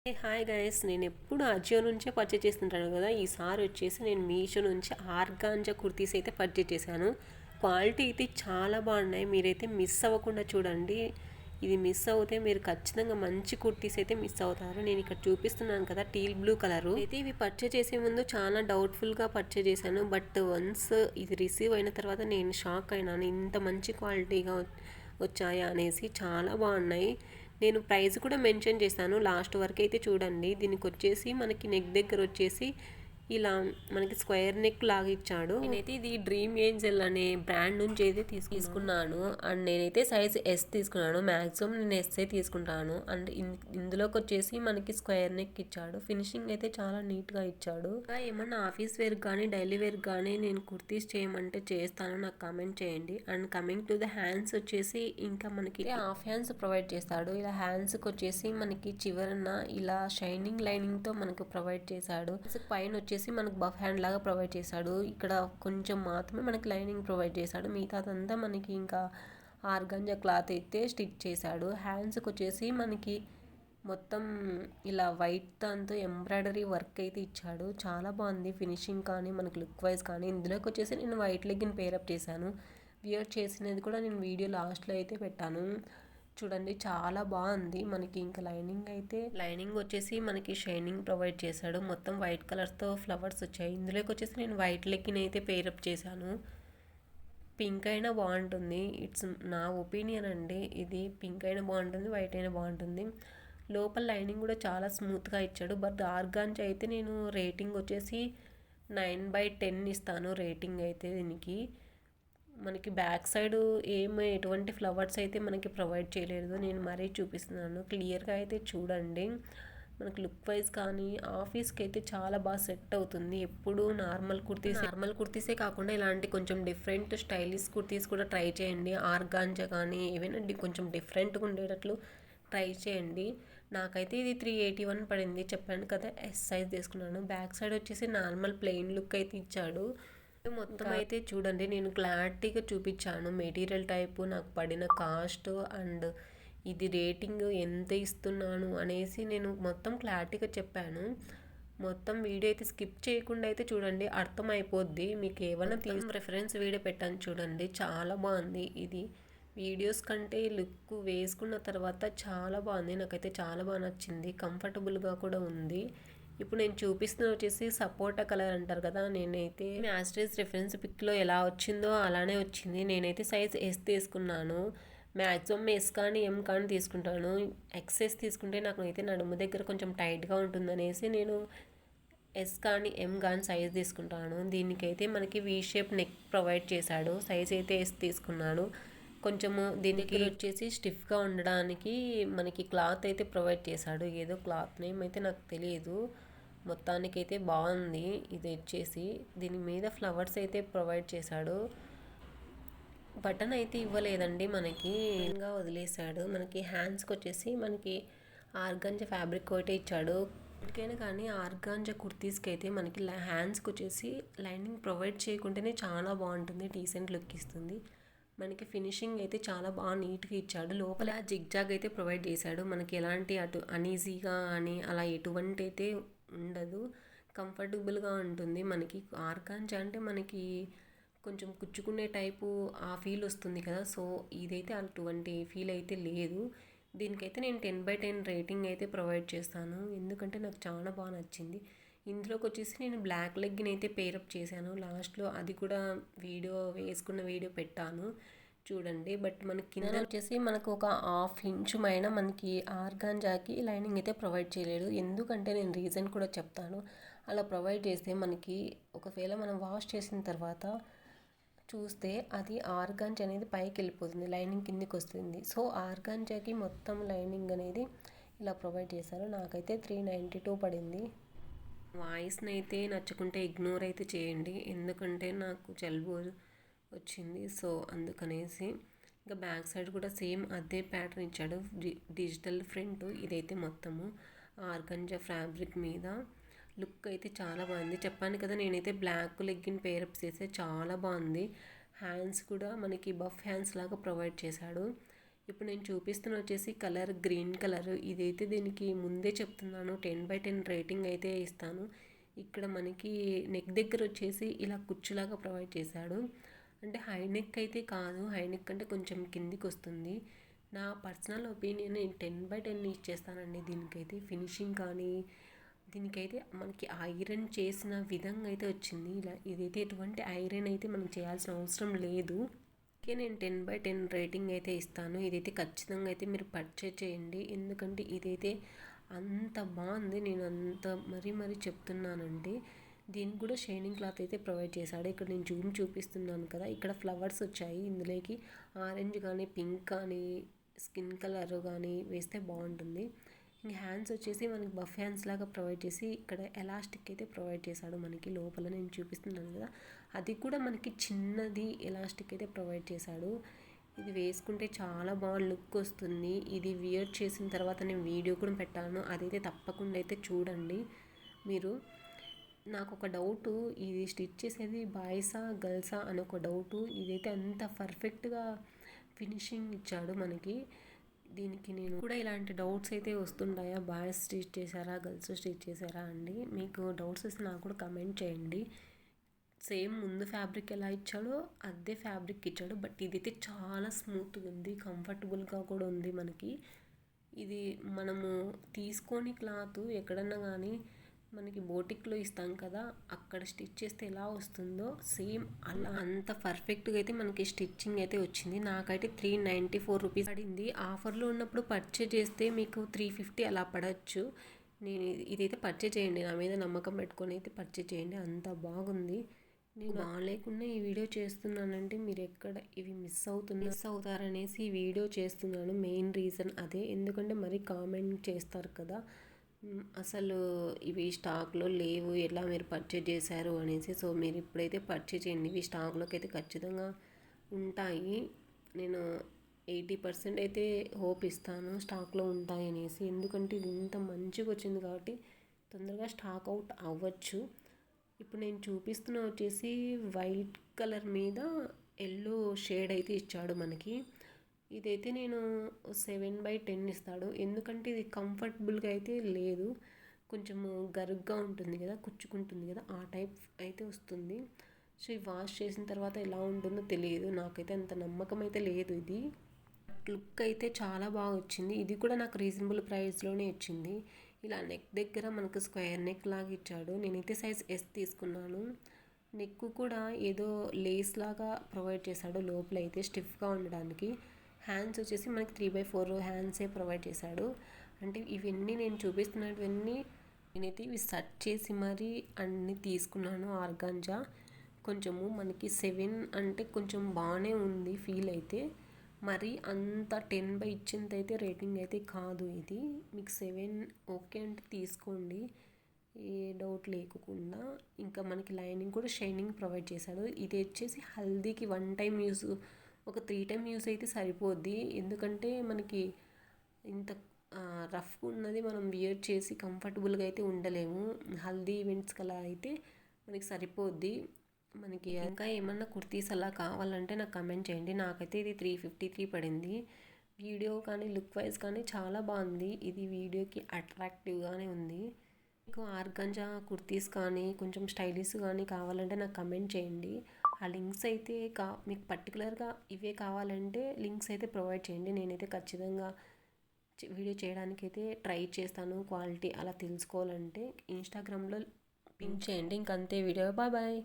Hi guys, నేను ఎప్పుడు అజియో నుంచే పర్చేస్ చేస్తుంటాను కదా. ఈసారి వచ్చేసి నేను మీషో నుంచి ఆర్గాంజా కుర్తీస్ అయితే పర్చేస్ చేశాను. క్వాలిటీ అయితే చాలా బాగున్నాయి. మీరైతే మిస్ అవ్వకుండా చూడండి. ఇది మిస్ అవుతే మీరు ఖచ్చితంగా మంచి కుర్తీస్ అయితే మిస్ అవుతారు. నేను ఇక్కడ చూపిస్తున్నాను కదా, టీల్ బ్లూ కలరు అయితే. ఇవి పర్చేస్ చేసే ముందు చాలా డౌట్ఫుల్గా పర్చేస్ చేశాను. బట్ వన్స్ ఇది రిసీవ్ అయిన తర్వాత నేను షాక్ అయినాను. ఇంత మంచి క్వాలిటీగా వచ్చాయా అనేసి. చాలా బాగున్నాయి. నేను ప్రైస్ కూడా మెన్షన్ చేశాను, లాస్ట్ వరకు అయితే చూడండి. దీనికి వచ్చేసి మనకి నెక్ దగ్గర వచ్చేసి ఇలా మనకి స్క్వేర్ నెక్ లాగా ఇచ్చాడు. నేనైతే ఇది డ్రీమ్ ఏంజల్ అనే బ్రాండ్ నుంచి అయితే తీసుకున్నాను. అండ్ నేనైతే సైజ్ ఎస్ తీసుకున్నాను. మ్యాక్సిమం నేను ఎస్ఏ తీసుకుంటాను. అండ్ ఇందులోకి వచ్చేసి మనకి స్క్వేర్ నెక్ ఇచ్చాడు. ఫినిషింగ్ అయితే చాలా నీట్గా ఇచ్చాడు. ఇంకా ఏమన్నా ఆఫీస్ వేర్ కానీ డైలీ వేర్ కానీ నేను కుర్తీస్ చేయమంటే చేస్తాను, నాకు కామెంట్ చేయండి. And coming to the hands వచ్చేసి ఇంకా మనకి హాఫ్ హ్యాండ్స్ ప్రొవైడ్ చేస్తాడు. ఇలా హ్యాండ్స్కి వచ్చేసి మనకి చివరన ఇలా షైనింగ్ లైనింగ్తో మనకు ప్రొవైడ్ చేశాడు. పైన వచ్చేసి మనకు బఫ్ హ్యాండ్ లాగా ప్రొవైడ్ చేశాడు. ఇక్కడ కొంచెం మాత్రమే మనకి లైనింగ్ ప్రొవైడ్ చేశాడు. మిగతాదంతా మనకి ఇంకా ఆర్గాంజా క్లాత్ అయితే స్టిచ్ చేశాడు. హ్యాండ్స్కి వచ్చేసి మనకి మొత్తం ఇలా వైట్ దాంతో ఎంబ్రాయిడరీ వర్క్ అయితే ఇచ్చాడు. చాలా బాగుంది ఫినిషింగ్ కానీ మనకి లుక్ వైజ్ కానీ. ఇందులోకి వచ్చేసి నేను వైట్ లెగ్గిన్ పేరప్ చేశాను. వియర్ చేసినది కూడా నేను వీడియో లాస్ట్లో అయితే పెట్టాను. చూడండి, చాలా బాగుంది. మనకి ఇంకా లైనింగ్ వచ్చేసి మనకి షైనింగ్ ప్రొవైడ్ చేశాడు. మొత్తం వైట్ కలర్స్తో ఫ్లవర్స్ వచ్చాయి. ఇందులోకి వచ్చేసి నేను వైట్ లెగ్గిన్ అయితే పేరప్ చేశాను. పింక్ అయినా బాగుంటుంది, ఇట్స్ నా ఒపీనియన్ అండి. ఇది పింక్ అయినా బాగుంటుంది, వైట్ అయినా బాగుంటుంది. లోపల లైనింగ్ కూడా చాలా స్మూత్గా ఇచ్చాడు. బట్ ఆర్గాంజా అయితే నేను రేటింగ్ వచ్చేసి 9/10 ఇస్తాను రేటింగ్ అయితే దీనికి. మనకి బ్యాక్ సైడ్ ఎటువంటి ఫ్లవర్స్ అయితే మనకి ప్రొవైడ్ చేయలేదు. నేను మరీ చూపిస్తున్నాను, క్లియర్గా అయితే చూడండి. మనకి లుక్ వైజ్ కానీ ఆఫీస్కి అయితే చాలా బాగా సెట్ అవుతుంది. ఎప్పుడు నార్మల్ కుర్తీసే కాకుండా ఇలాంటి కొంచెం డిఫరెంట్ స్టైలిష్ కుర్తీస్ కూడా ట్రై చేయండి. ఆర్గాంజా కానీ ఏవైనా కొంచెం డిఫరెంట్గా ఉండేటట్లు ట్రై చేయండి. నాకైతే ఇది 381 పడింది. చెప్పాను కదా, ఎస్ సైజ్ తీసుకున్నాను. బ్యాక్ సైడ్ వచ్చేసి నార్మల్ ప్లెయిన్ లుక్ అయితే ఇచ్చాడు. మొత్తం అయితే చూడండి, నేను క్లారిటీగా చూపించాను మెటీరియల్ టైపు, నాకు పడిన కాస్ట్ అండ్ ఇది రేటింగ్ ఎంత ఇస్తున్నాను అనేసి నేను మొత్తం క్లారిటీగా చెప్పాను. మొత్తం వీడియో అయితే స్కిప్ చేయకుండా అయితే చూడండి, అర్థమైపోద్ది మీకు. ఏమైనా రెఫరెన్స్ వీడియో పెట్టాను చూడండి, చాలా బాగుంది. ఇది వీడియోస్ కంటే లుక్ వేసుకున్న తర్వాత చాలా బాగుంది. నాకైతే చాలా బాగా నచ్చింది, కంఫర్టబుల్గా కూడా ఉంది. ఇప్పుడు నేను చూపిస్తున్న వచ్చేసి సపోటా కలర్ అంటారు కదా. నేనైతే మ్యాస్టర్స్ రిఫరెన్స్ పిక్లో ఎలా వచ్చిందో అలానే వచ్చింది. నేనైతే సైజ్ ఎస్ తీసుకున్నాను. మ్యాక్సిమం ఎస్ కానీ ఎం కానీ తీసుకుంటాను. ఎక్సెస్ తీసుకుంటే నాకు అయితే నడుము దగ్గర కొంచెం టైట్గా ఉంటుందనేసి నేను ఎస్ కానీ ఎం కానీ సైజ్ తీసుకుంటాను. దీనికైతే మనకి వీ షేప్ నెక్ ప్రొవైడ్ చేశాడు. సైజ్ అయితే ఎస్ తీసుకున్నాను. కొంచెము దీనికి వచ్చేసి స్టిఫ్గా ఉండడానికి మనకి క్లాత్ అయితే ప్రొవైడ్ చేశాడు. ఏదో క్లాత్ నేమ్ అయితే నాకు తెలియదు. మొత్తానికైతే బాగుంది. ఇది వచ్చేసి దీని మీద ఫ్లవర్స్ అయితే ప్రొవైడ్ చేశాడు. బటన్ అయితే ఇవ్వలేదండి, మనకి ఇంకా వదిలేశాడు. మనకి హ్యాండ్స్కి వచ్చేసి మనకి ఆర్గాంజా ఫ్యాబ్రిక్ ఒకటే ఇచ్చాడు. ఎప్పటికైనా కానీ ఆర్గాంజా కుర్తీస్కి అయితే మనకి హ్యాండ్స్కి వచ్చేసి లైనింగ్ ప్రొవైడ్ చేయకుంటేనే చాలా బాగుంటుంది, డీసెంట్ లుక్ ఇస్తుంది. మనకి ఫినిషింగ్ అయితే చాలా బాగా నీట్గా ఇచ్చాడు. లోపల జిగ్జాగ్ అయితే ప్రొవైడ్ చేశాడు. మనకి ఎలాంటి అనీజీగా అని అలా ఎటువంటి అయితే ఉండదు, కంఫర్టబుల్గా ఉంటుంది. మనకి ఆర్గాంజా అంటే మనకి కొంచెం కుచ్చుకునే టైపు ఆ ఫీల్ వస్తుంది కదా. సో ఇదైతే అటువంటి ఫీల్ అయితే లేదు. దీనికైతే నేను 10/10 రేటింగ్ అయితే ప్రొవైడ్ చేస్తాను, ఎందుకంటే నాకు చాలా బాగా నచ్చింది. ఇందులోకి వచ్చేసి నేను బ్లాక్ లెగ్గిన్ అయితే పేరప్ చేశాను లాస్ట్లో. అది కూడా వేసుకున్న వీడియో పెట్టాను చూడండి. బట్ మనకి కింద వచ్చేసి మనకు ఒక హాఫ్ ఇంచు పైన మనకి ఆర్గాంజాకి లైనింగ్ అయితే ప్రొవైడ్ చేయలేదు. ఎందుకంటే నేను రీజన్ కూడా చెప్తాను. అలా ప్రొవైడ్ చేస్తే మనకి ఒకవేళ మనం వాష్ చేసిన తర్వాత చూస్తే అది ఆర్గాంజా అనేది పైకి వెళ్ళిపోతుంది, లైనింగ్ కిందికి వస్తుంది. సో ఆర్గాంజాకి మొత్తం లైనింగ్ అనేది ఇలా ప్రొవైడ్ చేశారు. నాకైతే 392 పడింది. వాయిస్ని అయితే నచ్చుకుంటే ఇగ్నోర్ అయితే చేయండి, ఎందుకంటే నాకు జలుబు వచ్చింది. సో అందుకనేసి ఇంకా బ్యాక్ సైడ్ కూడా సేమ్ అదే ప్యాటర్న్ ఇచ్చాడు, డిజిటల్ ఫ్రంట్. ఇదైతే మొత్తము ఆర్గంజా ఫ్యాబ్రిక్ మీద. లుక్ అయితే చాలా బాగుంది. చెప్పాను కదా, నేనైతే బ్లాక్ లెగ్గిన్ పేరప్ చేస్తే చాలా బాగుంది. హ్యాండ్స్ కూడా మనకి బఫ్ హ్యాండ్స్ లాగా ప్రొవైడ్ చేశాడు. ఇప్పుడు నేను చూపిస్తున్న వచ్చేసి కలర్ గ్రీన్ కలర్. ఇదైతే దీనికి ముందే చెప్తున్నాను 10/10 రేటింగ్ అయితే ఇస్తాను. ఇక్కడ మనకి నెక్ దగ్గర వచ్చేసి ఇలా కుచ్చులాగా ప్రొవైడ్ చేశాడు. అంటే హై నెక్ అయితే కాదు, హై నెక్ అంటే కొంచెం కిందికి వస్తుంది. నా పర్సనల్ ఒపీనియన్ నేను 10/10 ఇచ్చేస్తానండి. దీనికైతే ఫినిషింగ్ కానీ దీనికైతే మనకి ఐరన్ చేసిన విధంగా అయితే వచ్చింది. ఇలా ఇదైతే ఎటువంటి ఐరన్ అయితే మనం చేయాల్సిన అవసరం లేదు. ఓకే, నేను 10/10 రేటింగ్ అయితే ఇస్తాను. ఇదైతే ఖచ్చితంగా అయితే మీరు పర్చేజ్ చేయండి. ఎందుకంటే ఇదైతే అంత బాగుంది. నేను అంత మరీ చెప్తున్నానండి. దీనికి కూడా షైనింగ్ క్లాత్ అయితే ప్రొవైడ్ చేశాడు. ఇక్కడ నేను చూపిస్తున్నాను కదా, ఇక్కడ ఫ్లవర్స్ వచ్చాయి. ఇందులోకి ఆరెంజ్ కానీ పింక్ కానీ స్కిన్ కలర్ కానీ వేస్తే బాగుంటుంది. ఇంక హ్యాండ్స్ వచ్చేసి మనకి బఫ్ హ్యాండ్స్ లాగా ప్రొవైడ్ చేసి ఇక్కడ ఎలాస్టిక్ అయితే ప్రొవైడ్ చేశాడు. మనకి లోపల నేను చూపిస్తున్నాను కదా, అది కూడా మనకి చిన్నది ఎలాస్టిక్ అయితే ప్రొవైడ్ చేశాడు. ఇది వేసుకుంటే చాలా బాగా లుక్ వస్తుంది. ఇది వియర్ చేసిన తర్వాత నేను వీడియో కూడా పెట్టాను, అదైతే తప్పకుండా అయితే చూడండి మీరు. నాకు ఒక డౌటు, ఇది స్టిచ్ చేసేది బాయ్సా గర్ల్సా అని ఒక డౌటు. ఇదైతే అంత పర్ఫెక్ట్గా ఫినిషింగ్ ఇచ్చాడు మనకి. దీనికి నేను కూడా ఇలాంటి డౌట్స్ అయితే వస్తుంటాయా, బాయ్స్ స్టిచ్ చేశారా గర్ల్స్ స్టిచ్ చేశారా అండి? మీకు డౌట్స్ వస్తే నాకు కూడా కమెంట్ చేయండి. సేమ్ ముందు ఫ్యాబ్రిక్ ఎలా ఇచ్చాడో అదే ఫ్యాబ్రిక్ ఇచ్చాడు. బట్ ఇదైతే చాలా స్మూత్గా ఉంది, కంఫర్టబుల్గా కూడా ఉంది మనకి. ఇది మనము తీసుకొని క్లాత్ ఎక్కడన్నా కానీ మనకి బోటిక్లో ఇస్తాం కదా, అక్కడ స్టిచ్ చేస్తే ఎలా వస్తుందో సేమ్ అలా అంత పర్ఫెక్ట్గా అయితే మనకి స్టిచ్చింగ్ అయితే వచ్చింది. నాకైతే 394 రూపీస్ పడింది. ఆఫర్లో ఉన్నప్పుడు పర్చేజ్ చేస్తే మీకు 350 అలా పడవచ్చు. నేను ఇదైతే పర్చేజ్ చేయండి, నా మీద నమ్మకం పెట్టుకొని అయితే పర్చేజ్ చేయండి. అంత బాగుంది. నేను బాగాలేకుండా ఈ వీడియో చేస్తున్నానంటే మీరు ఎక్కడ ఇవి మిస్ అవుతారనేసి ఈ వీడియో చేస్తున్నాను. మెయిన్ రీజన్ అదే. ఎందుకంటే మరి కామెంట్ చేస్తారు కదా, అసలు ఇవి స్టాక్లో లేవు, ఎలా మీరు పర్చేజ్ చేశారు అనేసి. సో మీరు ఇప్పుడైతే పర్చేజ్ చేయండి, ఇవి స్టాక్లోకి అయితే ఖచ్చితంగా ఉంటాయి. నేను 80% అయితే హోప్ ఇస్తాను స్టాక్లో ఉంటాయి అనేసి. ఎందుకంటే ఇది ఇంత మంచిగా వచ్చింది కాబట్టి తొందరగా స్టాక్ అవుట్ అవ్వచ్చు. ఇప్పుడు నేను చూపిస్తున్న వచ్చేసి వైట్ కలర్ మీద ఎల్లో షేడ్ అయితే ఇచ్చాడు మనకి. ఇదైతే నేను 7/10 ఇస్తాడు. ఎందుకంటే ఇది కంఫర్టబుల్గా అయితే లేదు, కొంచెము గరుగ్గా ఉంటుంది కదా, కుచ్చుకుంటుంది కదా, ఆ టైప్ అయితే వస్తుంది. సో ఈ వాష్ చేసిన తర్వాత ఎలా ఉంటుందో తెలియదు, నాకైతే అంత నమ్మకం అయితే లేదు. ఇది లుక్ అయితే చాలా బాగా వచ్చింది. ఇది కూడా నాకు రీజనబుల్ ప్రైస్లోనే ఇచ్చింది. ఇలా నెక్ దగ్గర మనకు స్క్వేర్ నెక్ లాగా ఇచ్చాడు. నేనైతే సైజ్ S తీసుకున్నాను. నెక్ కూడా ఏదో లేస్ లాగా ప్రొవైడ్ చేశాడు లోపల అయితే స్టిఫ్గా ఉండడానికి. హ్యాండ్స్ వచ్చేసి మనకి 3/4 హ్యాండ్సే ప్రొవైడ్ చేశాడు. అంటే ఇవన్నీ నేను చూపిస్తున్నవన్నీ నేనైతే ఇవి సెర్చ్ చేసి మరీ అన్నీ తీసుకున్నాను. ఆర్గాంజా కొంచెము మనకి 7 అంటే కొంచెం బాగానే ఉంది ఫీల్ అయితే. మరి అంత 10 ఇచ్చింది అయితే రేటింగ్ అయితే కాదు ఇది. మీకు 7 ఓకే అంటే తీసుకోండి, ఏ డౌట్ లేకుండా. ఇంకా మనకి లైనింగ్ కూడా షైనింగ్ ప్రొవైడ్ చేశాడు. ఇది వచ్చేసి హల్దీకి 1 టైం యూస్, ఒక 3 టైం యూస్ అయితే సరిపోద్ది. ఎందుకంటే మనకి ఇంత రఫ్గా ఉన్నది మనం వియర్ చేసి కంఫర్టబుల్గా అయితే ఉండలేము. హల్దీ ఈవెంట్స్కి అలా అయితే మనకి సరిపోద్ది. మనకి ఇంకా ఏమన్నా కుర్తీస్ అలా కావాలంటే నాకు కమెంట్ చేయండి. నాకైతే ఇది 353 పడింది. వీడియో కానీ లుక్ వైజ్ కానీ చాలా బాగుంది. ఇది వీడియోకి అట్రాక్టివ్గానే ఉంది. మీకు ఆర్గాంజా కుర్తీస్ కానీ కొంచెం స్టైలిష్ కానీ కావాలంటే నాకు కమెంట్ చేయండి. ఆ లింక్స్ అయితే మీకు పర్టికులర్గా ఇవే కావాలంటే లింక్స్ అయితే ప్రొవైడ్ చేయండి. నేనైతే ఖచ్చితంగా వీడియో చేయడానికి అయితే ట్రై చేస్తాను. క్వాలిటీ అలా తెలుసుకోవాలంటే ఇన్స్టాగ్రామ్లో పింక్ చేయండి. ఇంకంతే వీడియో. బాయ్.